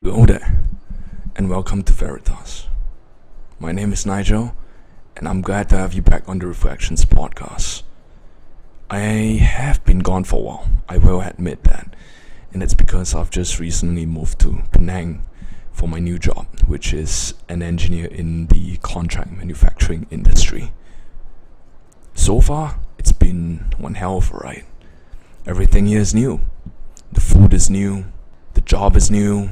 Hello there, and welcome to Veritas. My name is Nigel, and I'm glad to have you back on the Reflections podcast. I have been gone for a while, I will admit that, and it's because I've just recently moved to Penang for my new job, which is an engineer in the contract manufacturing industry. So far, it's been one hell of a ride. Everything here is new. The food is new, the job is new.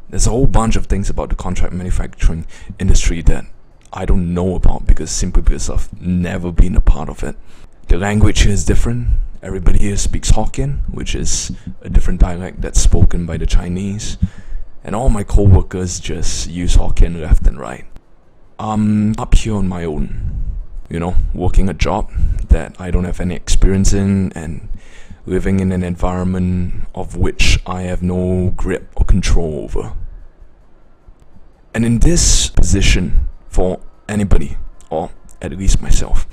There's a whole bunch of things about the contract manufacturing industry that I don't know about simply because I've never been a part of it. The language here is different. Everybody here speaks Hokkien, which is a different dialect that's spoken by the Chinese. And all my co-workers just use Hokkien left and right. I'm up here on my own, working a job that I don't have any experience in and living in an environment of which I have no grip or control over. And in this position, for anybody, or at least myself,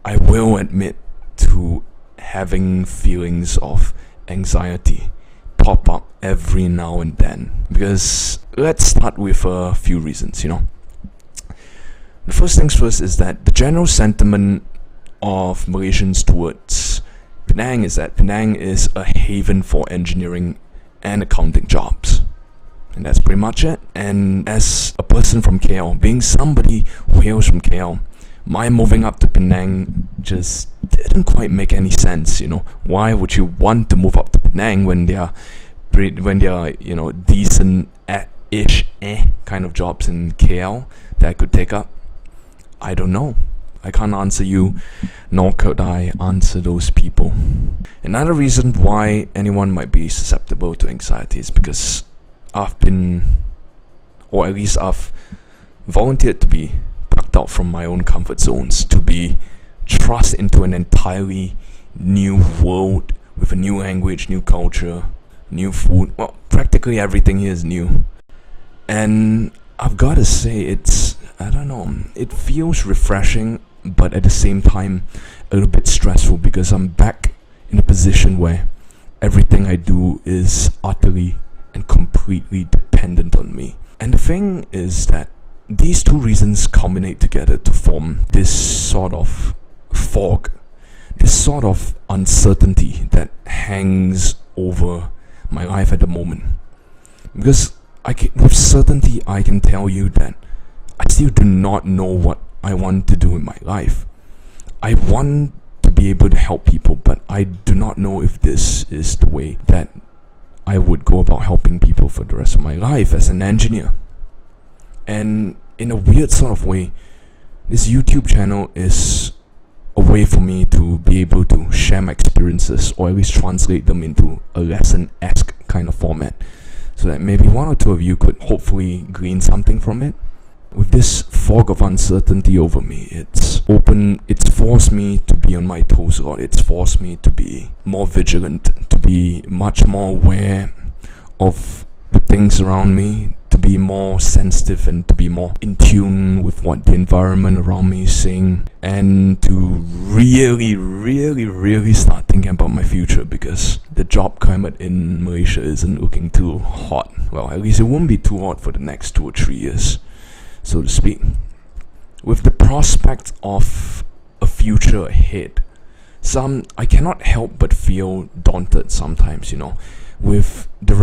I will admit to having feelings of anxiety pop up every now and then. Because let's start with a few reasons, The first things first is that the general sentiment of Malaysians towards Penang is that Penang is a haven for engineering and accounting jobs. And that's pretty much it. And as a person from KL, being somebody who hails from KL, my moving up to Penang just didn't quite make any sense, Why would you want to move up to Penang when they are decent-ish kind of jobs in KL that I could take up? I don't know. I can't answer you, nor could I answer those people. Another reason why anyone might be susceptible to anxiety is because I've volunteered to be plucked out from my own comfort zones, to be thrust into an entirely new world with a new language, new culture, new food. Well, practically everything here is new. And I've got to say, it feels refreshing, but at the same time a little bit stressful because I'm back in a position where everything I do is utterly and completely dependent on me. And the thing is that these two reasons culminate together to form this sort of fog, this sort of uncertainty that hangs over my life at the moment. Because with certainty I can tell you that I still do not know what I want to do in my life. I want to be able to help people, but I do not know if this is the way that I would go about helping people for the rest of my life as an engineer. And in a weird sort of way, this YouTube channel is a way for me to be able to share my experiences, or at least translate them into a lesson-esque kind of format, so that maybe one or two of you could hopefully glean something from it. With this fog of uncertainty over me, it's forced me to be on my toes a lot. It's forced me to be more vigilant, to be much more aware of the things around me, to be more sensitive and to be more in tune with what the environment around me is saying, and to really start thinking about my future, because the job climate in Malaysia isn't looking too hot. Well, at least it won't be too hot for the next 2 or 3 years, so to speak. With the prospect of a future ahead, I cannot help but feel daunted sometimes, with the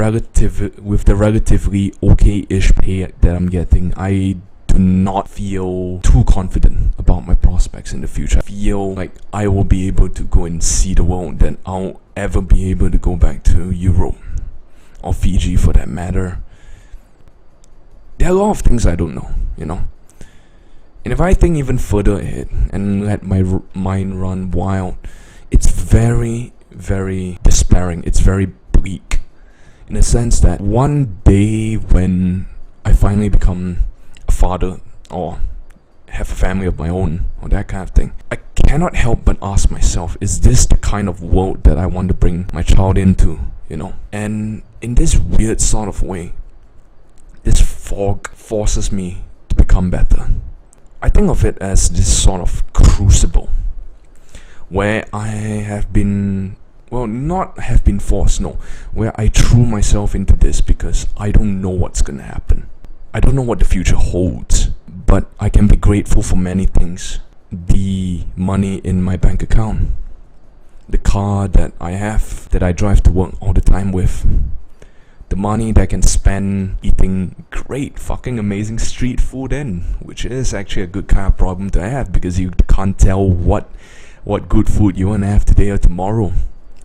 relatively okay-ish pay that I'm getting. I do not feel too confident about my prospects in the future. I feel like I will be able to go and see the world, that I'll ever be able to go back to Europe, or Fiji for that matter. There are a lot of things I don't know, And if I think even further ahead and let my mind run wild, it's very, very despairing. It's very bleak, in the sense that one day when I finally become a father, or have a family of my own, or that kind of thing, I cannot help but ask myself, is this the kind of world that I want to bring my child into, And in this weird sort of way, this fog forces me to become better. I think of it as this sort of crucible where I have been well, not have been forced, no, where I threw myself into this because I don't know what's gonna happen. I don't know what the future holds, but I can be grateful for many things. The money in my bank account, the car that I have, that I drive to work all the time with, the money that I can spend eating great fucking amazing street food in, which is actually a good kind of problem to have because you can't tell what good food you want to have today or tomorrow.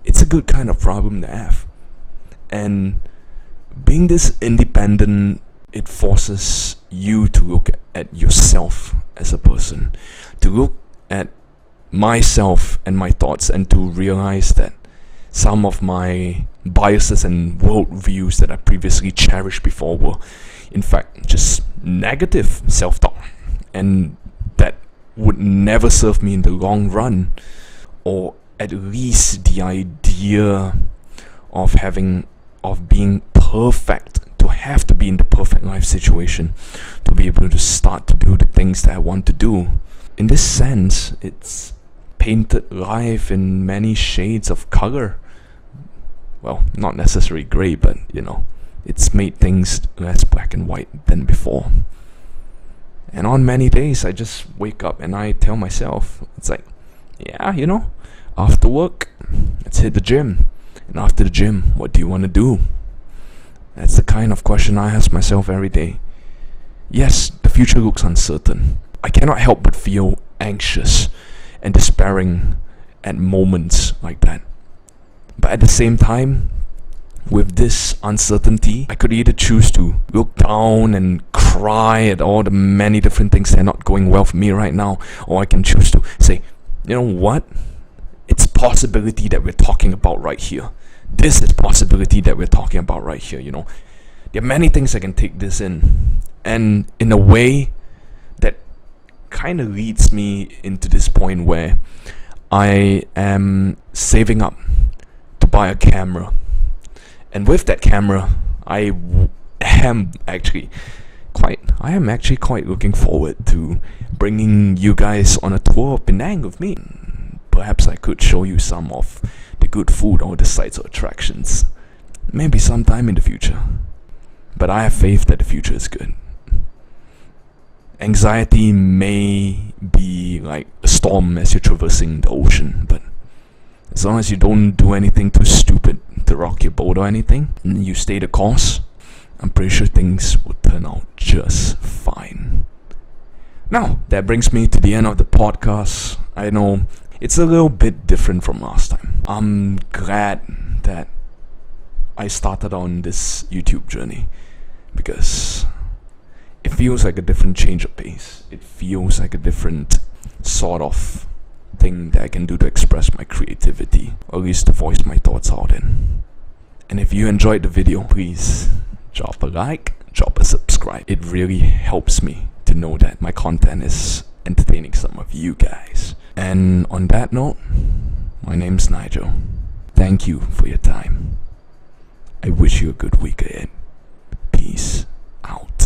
It's a good kind of problem to have. And being this independent, it forces you to look at yourself as a person, to look at myself and my thoughts, and to realize that some of my biases and worldviews that I previously cherished before were in fact just negative self-talk, and that would never serve me in the long run. Or at least the idea of being perfect, to have to be in the perfect life situation to be able to start to do the things that I want to do. In this sense, it's painted life in many shades of color. Well, not necessarily grey, but it's made things less black and white than before. And on many days, I just wake up and I tell myself, it's like, yeah, after work, let's hit the gym. And after the gym, what do you want to do? That's the kind of question I ask myself every day. Yes, the future looks uncertain. I cannot help but feel anxious and despairing at moments like that. But at the same time, with this uncertainty, I could either choose to look down and cry at all the many different things that are not going well for me right now, or I can choose to say, you know what? It's possibility that we're talking about right here. This is possibility that we're talking about right here, There are many things I can take this in. And in a way that kind of leads me into this point where I am saving up to buy a camera. And with that camera, I am actually quite looking forward to bringing you guys on a tour of Penang with me. Perhaps I could show you some of the good food or the sites or attractions. Maybe sometime in the future. But I have faith that the future is good. Anxiety may be like a storm as you're traversing the ocean, but as long as you don't do anything too stupid to rock your boat or anything, and you stay the course, I'm pretty sure things will turn out just fine. Now, that brings me to the end of the podcast. I know it's a little bit different from last time. I'm glad that I started on this YouTube journey because it feels like a different change of pace. It feels like a different sort of thing that I can do to express my creativity, or at least to voice my thoughts out in. And if you enjoyed the video, please drop a like, drop a subscribe. It really helps me to know that my content is entertaining some of you guys. And on that note, my name's Nigel. Thank you for your time. I wish you a good week ahead. Peace out.